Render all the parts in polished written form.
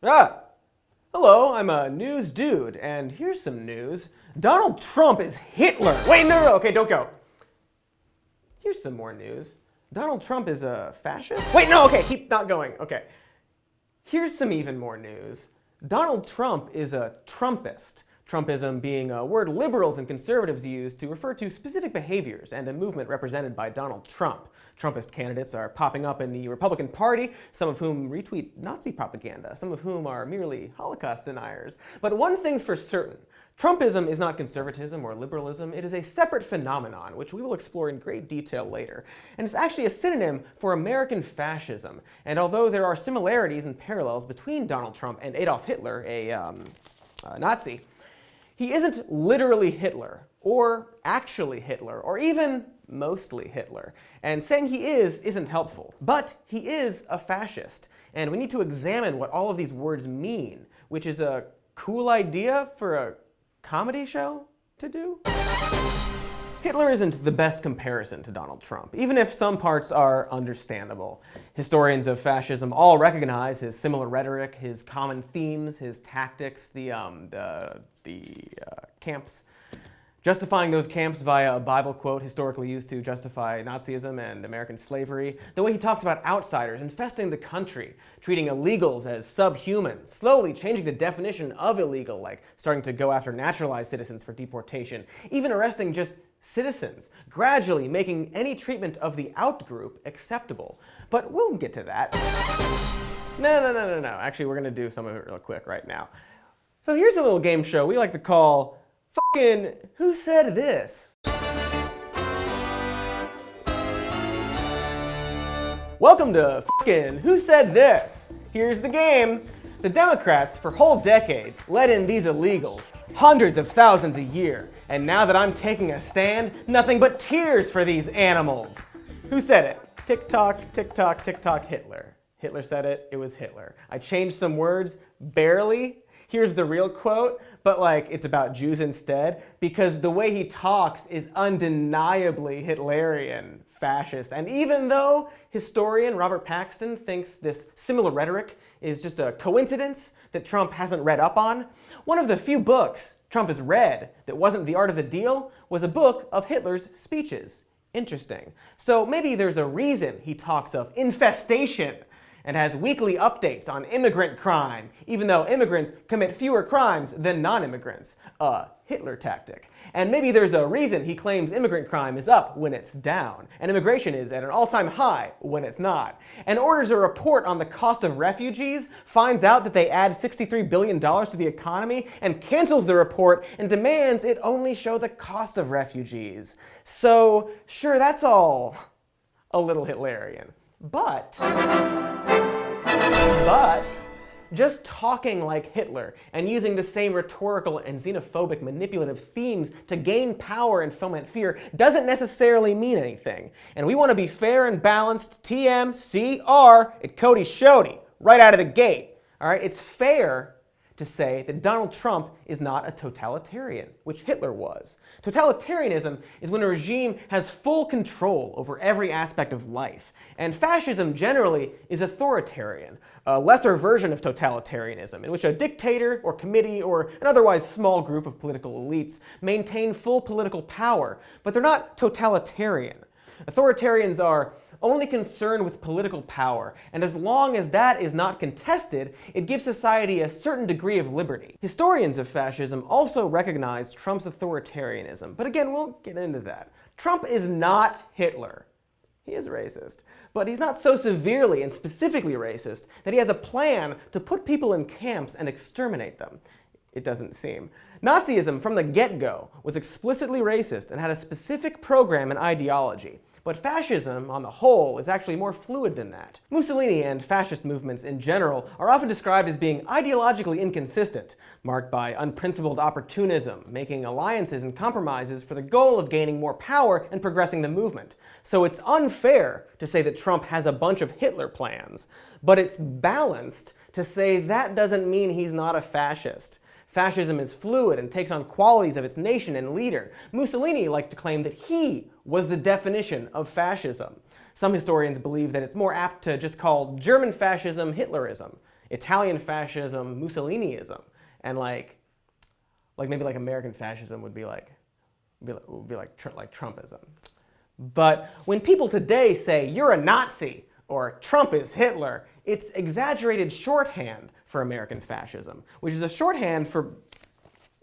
Ah! Hello, I'm a news dude, and here's some news. Donald Trump is Hitler. Wait, no, okay, don't go. Here's some more news. Donald Trump is a fascist? Wait, no, okay, keep not going. Okay. Here's some even more news. Donald Trump is a Trumpist. Trumpism being a word liberals and conservatives use to refer to specific behaviors and a movement represented by Donald Trump. Trumpist candidates are popping up in the Republican Party, some of whom retweet Nazi propaganda, some of whom are merely Holocaust deniers. But one thing's for certain. Trumpism is not conservatism or liberalism. It is a separate phenomenon, which we will explore in great detail later. And it's actually a synonym for American fascism. And although there are similarities and parallels between Donald Trump and Adolf Hitler, a Nazi, he isn't literally Hitler, or actually Hitler, or even mostly Hitler. And saying he isn't helpful. But he is a fascist. And we need to examine what all of these words mean, which is a cool idea for a comedy show to do? Hitler isn't the best comparison to Donald Trump, even if some parts are understandable. Historians of fascism all recognize his similar rhetoric, his common themes, his tactics, the camps. Justifying those camps via a Bible quote historically used to justify Nazism and American slavery, the way he talks about outsiders infesting the country, treating illegals as subhuman, slowly changing the definition of illegal, like starting to go after naturalized citizens for deportation, even arresting just citizens, gradually making any treatment of the out-group acceptable. But we'll get to that. No. Actually, we're going to do some of it real quick right now. So here's a little game show we like to call Fucking Who Said This? Welcome to Fucking Who Said This? Here's the game. The Democrats, for whole decades, let in these illegals, hundreds of thousands a year. And now that I'm taking a stand, nothing but tears for these animals. Who said it? Tick-tock, tick-tock, tick-tock, Hitler. Hitler said it, it was Hitler. I changed some words, barely. Here's the real quote, but like it's about Jews instead, because the way he talks is undeniably Hitlerian, fascist. And even though historian Robert Paxton thinks this similar rhetoric is just a coincidence that Trump hasn't read up on, one of the few books Trump has read that wasn't The Art of the Deal was a book of Hitler's speeches. Interesting. So maybe there's a reason he talks of infestation and has weekly updates on immigrant crime, even though immigrants commit fewer crimes than non-immigrants. A Hitler tactic. And maybe there's a reason he claims immigrant crime is up when it's down, and immigration is at an all-time high when it's not, and orders a report on the cost of refugees, finds out that they add $63 billion to the economy, and cancels the report and demands it only show the cost of refugees. So, sure, that's all a little Hitlerian. But just talking like Hitler and using the same rhetorical and xenophobic manipulative themes to gain power and foment fear doesn't necessarily mean anything. And we want to be fair and balanced, TMCR at Cody Shody, right out of the gate. All right, it's fair to say that Donald Trump is not a totalitarian, which Hitler was. Totalitarianism is when a regime has full control over every aspect of life. And fascism generally is authoritarian, a lesser version of totalitarianism, in which a dictator or committee or an otherwise small group of political elites maintain full political power, but they're not totalitarian. Authoritarians are only concerned with political power, and as long as that is not contested, it gives society a certain degree of liberty. Historians of fascism also recognize Trump's authoritarianism, but again, we'll get into that. Trump is not Hitler. He is racist, but he's not so severely and specifically racist that he has a plan to put people in camps and exterminate them. It doesn't seem. Nazism from the get-go was explicitly racist and had a specific program and ideology. But fascism, on the whole, is actually more fluid than that. Mussolini and fascist movements in general are often described as being ideologically inconsistent, marked by unprincipled opportunism, making alliances and compromises for the goal of gaining more power and progressing the movement. So it's unfair to say that Trump has a bunch of Hitler plans, but it's balanced to say that doesn't mean he's not a fascist. Fascism is fluid and takes on qualities of its nation and leader. Mussolini liked to claim that he was the definition of fascism. Some historians believe that it's more apt to just call German fascism Hitlerism. Italian fascism, Mussoliniism, and like maybe like American fascism would be like Trumpism. But when people today say you're a Nazi or Trump is Hitler, it's exaggerated shorthand for American fascism, which is a shorthand for,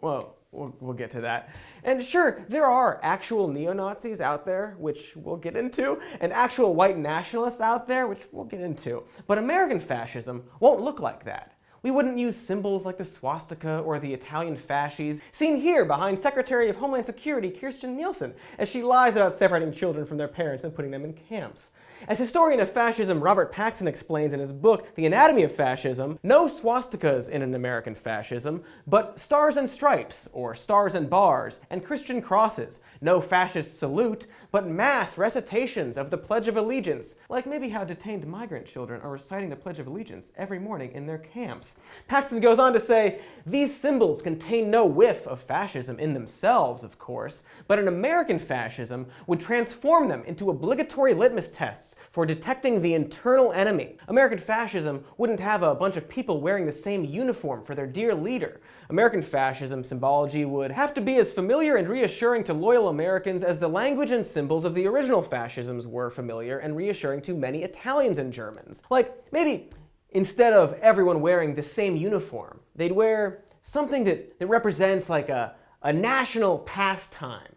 well, we'll get to that. And sure, there are actual neo-Nazis out there, which we'll get into, and actual white nationalists out there, which we'll get into. But American fascism won't look like that. We wouldn't use symbols like the swastika or the Italian fasces, seen here behind Secretary of Homeland Security Kirstjen Nielsen, as she lies about separating children from their parents and putting them in camps. As historian of fascism Robert Paxson explains in his book, The Anatomy of Fascism, no swastikas in an American fascism, but stars and stripes, or stars and bars, and Christian crosses. No fascist salute, but mass recitations of the Pledge of Allegiance, like maybe how detained migrant children are reciting the Pledge of Allegiance every morning in their camps. Paxson goes on to say, these symbols contain no whiff of fascism in themselves, of course, but an American fascism would transform them into obligatory litmus tests for detecting the internal enemy. American fascism wouldn't have a bunch of people wearing the same uniform for their dear leader. American fascism symbology would have to be as familiar and reassuring to loyal Americans as the language and symbols of the original fascisms were familiar and reassuring to many Italians and Germans. Like, maybe instead of everyone wearing the same uniform, they'd wear something that represents like a national pastime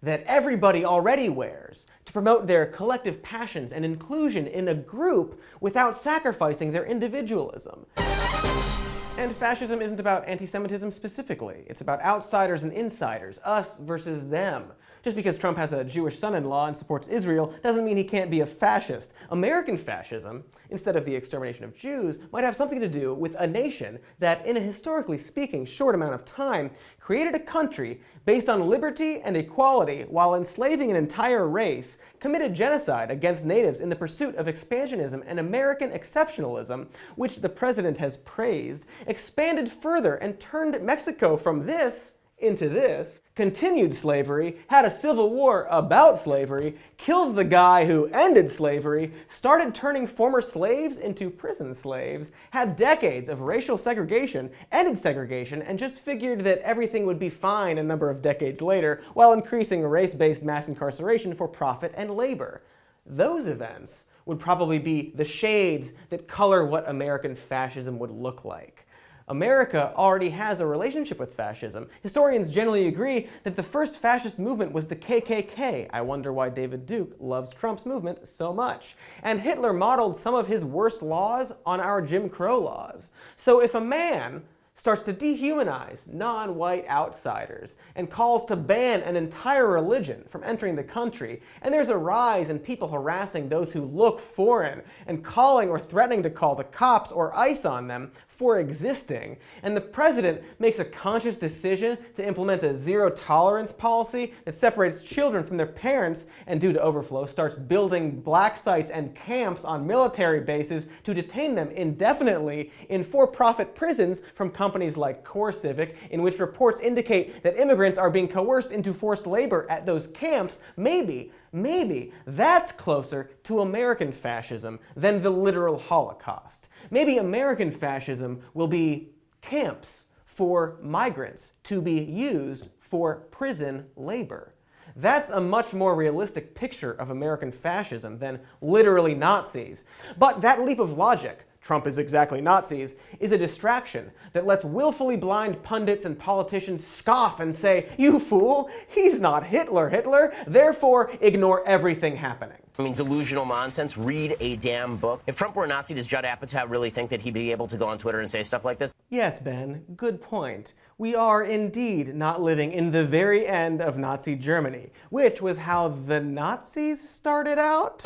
that everybody already wears to promote their collective passions and inclusion in a group without sacrificing their individualism. And fascism isn't about anti-Semitism specifically. It's about outsiders and insiders, us versus them. Just because Trump has a Jewish son-in-law and supports Israel doesn't mean he can't be a fascist. American fascism, instead of the extermination of Jews, might have something to do with a nation that, in a historically speaking short amount of time, created a country based on liberty and equality while enslaving an entire race, committed genocide against natives in the pursuit of expansionism and American exceptionalism, which the president has praised, expanded further and turned Mexico from this into this, continued slavery, had a civil war about slavery, killed the guy who ended slavery, started turning former slaves into prison slaves, had decades of racial segregation, ended segregation, and just figured that everything would be fine a number of decades later, while increasing race-based mass incarceration for profit and labor. Those events would probably be the shades that color what American fascism would look like. America already has a relationship with fascism. Historians generally agree that the first fascist movement was the KKK. I wonder why David Duke loves Trump's movement so much. And Hitler modeled some of his worst laws on our Jim Crow laws. So if a man starts to dehumanize non-white outsiders and calls to ban an entire religion from entering the country, and there's a rise in people harassing those who look foreign and calling or threatening to call the cops or ICE on them for existing, and the president makes a conscious decision to implement a zero-tolerance policy that separates children from their parents and, due to overflow, starts building black sites and camps on military bases to detain them indefinitely in for-profit prisons from companies like CoreCivic, in which reports indicate that immigrants are being coerced into forced labor at those camps, maybe that's closer to American fascism than the literal Holocaust. Maybe American fascism will be camps for migrants to be used for prison labor. That's a much more realistic picture of American fascism than literally Nazis. But that leap of logic, Trump is exactly Nazis, is a distraction that lets willfully blind pundits and politicians scoff and say, "You fool, he's not Hitler, therefore ignore everything happening." I mean, delusional nonsense. Read a damn book. If Trump were a Nazi, does Judd Apatow really think that he'd be able to go on Twitter and say stuff like this? Yes, Ben, good point. We are indeed not living in the very end of Nazi Germany, which was how the Nazis started out.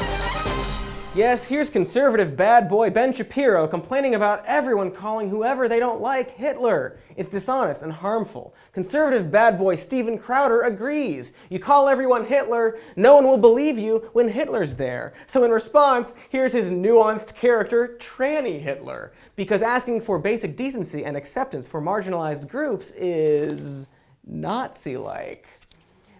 Yes, here's conservative bad boy Ben Shapiro complaining about everyone calling whoever they don't like Hitler. It's dishonest and harmful. Conservative bad boy Steven Crowder agrees. You call everyone Hitler, no one will believe you when Hitler's there. So in response, here's his nuanced character, Tranny Hitler. Because asking for basic decency and acceptance for marginalized groups is Nazi-like.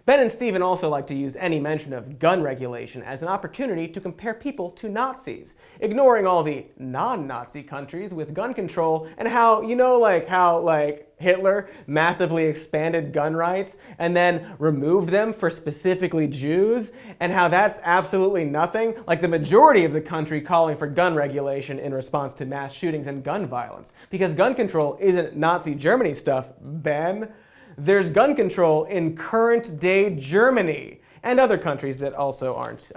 Ben and Stephen also like to use any mention of gun regulation as an opportunity to compare people to Nazis, ignoring all the non-Nazi countries with gun control and how, how Hitler massively expanded gun rights and then removed them for specifically Jews, and how that's absolutely nothing, like the majority of the country calling for gun regulation in response to mass shootings and gun violence. Because gun control isn't Nazi Germany stuff, Ben. There's gun control in current-day Germany and other countries that also aren't,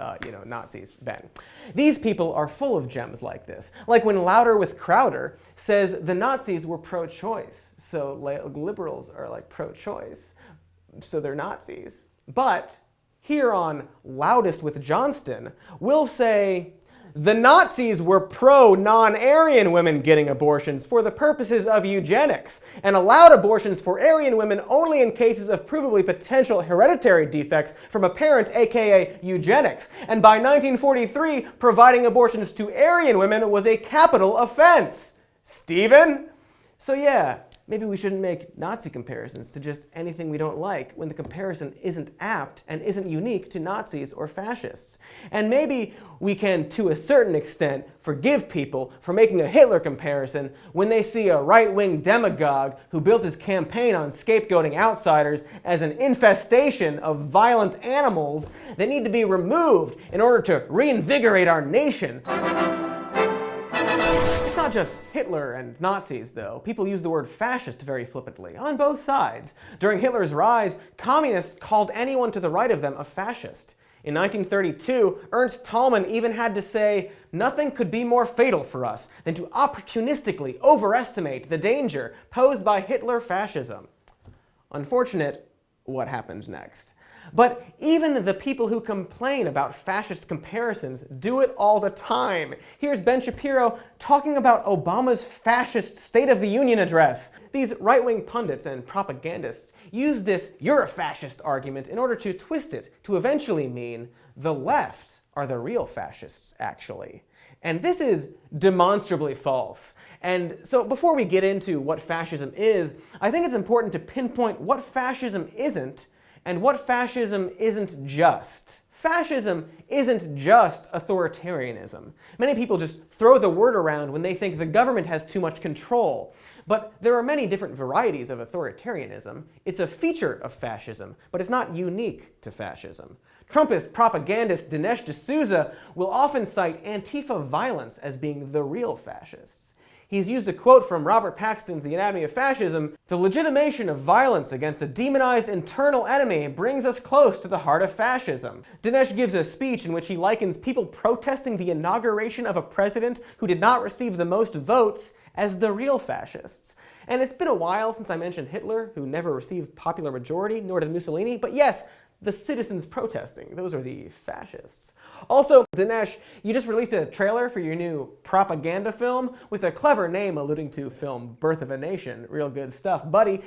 Nazis, Ben. These people are full of gems like this. Like when Louder with Crowder says the Nazis were pro-choice, so liberals are like pro-choice, so they're Nazis. But here on Loudest with Johnston, we'll say the Nazis were pro-non-Aryan women getting abortions for the purposes of eugenics, and allowed abortions for Aryan women only in cases of provably potential hereditary defects from a parent, aka eugenics. And by 1943, providing abortions to Aryan women was a capital offense. Stephen? So yeah, maybe we shouldn't make Nazi comparisons to just anything we don't like when the comparison isn't apt and isn't unique to Nazis or fascists. And maybe we can, to a certain extent, forgive people for making a Hitler comparison when they see a right-wing demagogue who built his campaign on scapegoating outsiders as an infestation of violent animals that need to be removed in order to reinvigorate our nation. It's not just Hitler and Nazis, though. People use the word fascist very flippantly, on both sides. During Hitler's rise, communists called anyone to the right of them a fascist. In 1932, Ernst Thälmann even had to say, "Nothing could be more fatal for us than to opportunistically overestimate the danger posed by Hitler fascism." Unfortunate, what happened next? But even the people who complain about fascist comparisons do it all the time. Here's Ben Shapiro talking about Obama's fascist State of the Union address. These right-wing pundits and propagandists use this "you're a fascist" argument in order to twist it to eventually mean the left are the real fascists, actually. And this is demonstrably false. And so before we get into what fascism is, I think it's important to pinpoint what fascism isn't and what fascism isn't just. Fascism isn't just authoritarianism. Many people just throw the word around when they think the government has too much control. But there are many different varieties of authoritarianism. It's a feature of fascism, but it's not unique to fascism. Trumpist propagandist Dinesh D'Souza will often cite Antifa violence as being the real fascists. He's used a quote from Robert Paxton's The Anatomy of Fascism: "The legitimation of violence against a demonized internal enemy brings us close to the heart of fascism." Dinesh gives a speech in which he likens people protesting the inauguration of a president who did not receive the most votes as the real fascists. And it's been a while since I mentioned Hitler, who never received popular majority, nor did Mussolini, but yes, the citizens protesting, those are the fascists. Also, Dinesh, you just released a trailer for your new propaganda film with a clever name alluding to film Birth of a Nation. Real good stuff, buddy.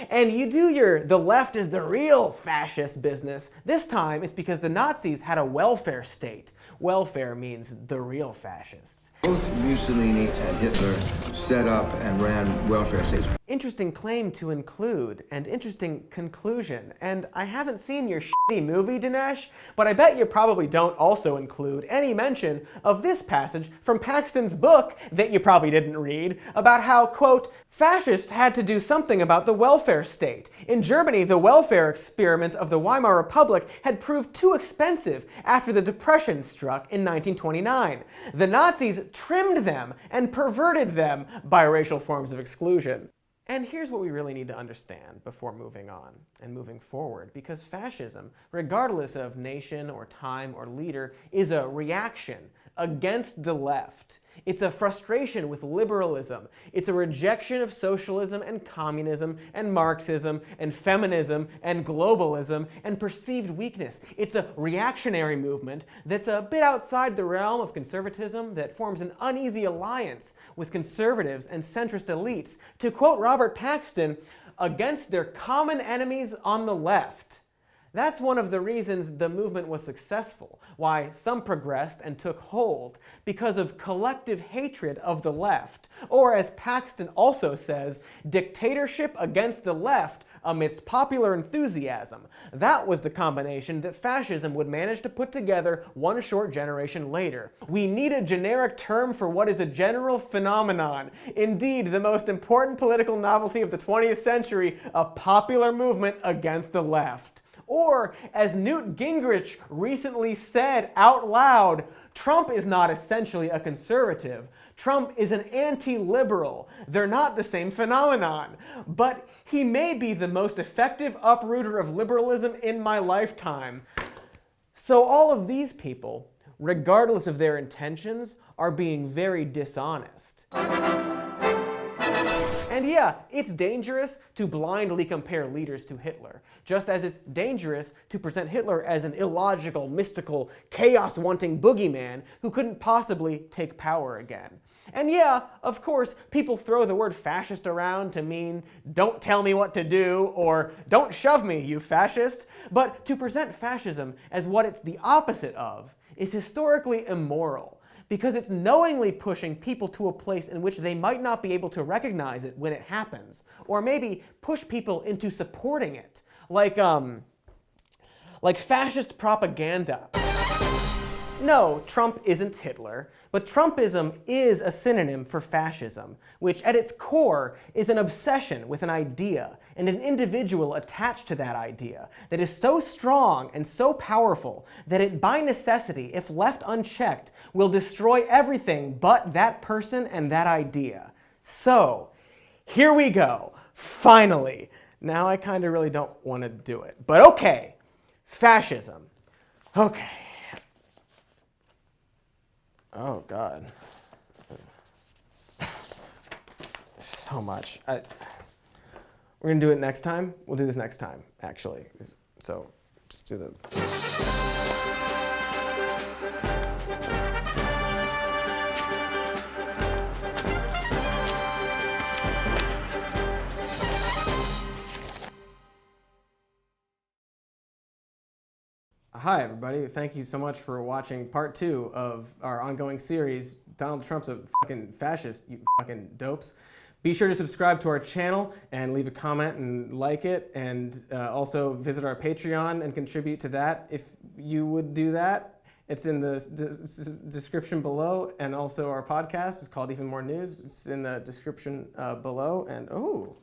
And you do your "the left is the real fascist" business. This time it's because the Nazis had a welfare state. Welfare means the real fascists. Both Mussolini and Hitler set up and ran welfare states. Interesting claim to include, and interesting conclusion. And I haven't seen your shitty movie, Dinesh, but I bet you probably don't also include any mention of this passage from Paxton's book that you probably didn't read, about how, quote, "fascists had to do something about the welfare state. In Germany, the welfare experiments of the Weimar Republic had proved too expensive after the Depression struck in 1929. The Nazis trimmed them and perverted them by racial forms of exclusion." And here's what we really need to understand before moving on and moving forward, because fascism, regardless of nation or time or leader, is a reaction against the left. It's a frustration with liberalism. It's a rejection of socialism and communism and Marxism and feminism and globalism and perceived weakness. It's a reactionary movement that's a bit outside the realm of conservatism, that forms an uneasy alliance with conservatives and centrist elites, to quote Robert Paxton, "against their common enemies on the left." That's one of the reasons the movement was successful, why some progressed and took hold, because of collective hatred of the left. Or, as Paxton also says, dictatorship against the left amidst popular enthusiasm. That was the combination that fascism would manage to put together one short generation later. We need a generic term for what is a general phenomenon. Indeed, the most important political novelty of the 20th century, a popular movement against the left. Or, as Newt Gingrich recently said out loud, Trump is not essentially a conservative. Trump is an anti-liberal. They're not the same phenomenon. But he may be the most effective uprooter of liberalism in my lifetime. So all of these people, regardless of their intentions, are being very dishonest. And yeah, it's dangerous to blindly compare leaders to Hitler, just as it's dangerous to present Hitler as an illogical, mystical, chaos-wanting boogeyman who couldn't possibly take power again. And yeah, of course, people throw the word fascist around to mean, don't tell me what to do, or don't shove me, you fascist. But to present fascism as what it's the opposite of is historically immoral, because it's knowingly pushing people to a place in which they might not be able to recognize it when it happens, or maybe push people into supporting it, like fascist propaganda. No, Trump isn't Hitler, but Trumpism is a synonym for fascism, which at its core is an obsession with an idea and an individual attached to that idea that is so strong and so powerful that it, by necessity, if left unchecked, will destroy everything but that person and that idea. So, here we go. Finally. Now I kind of really don't want to do it. But okay, fascism. Okay. Oh, God. So much. We're going to do it next time. We'll do this next time, actually. So, just do the... Hi, everybody. Thank you so much for watching part 2 of our ongoing series, Donald Trump's a fucking fascist, you fucking dopes. Be sure to subscribe to our channel and leave a comment and like it, and also visit our Patreon and contribute to that if you would do that. It's in the description below, and also our podcast is called Even More News. It's in the description below, and oh.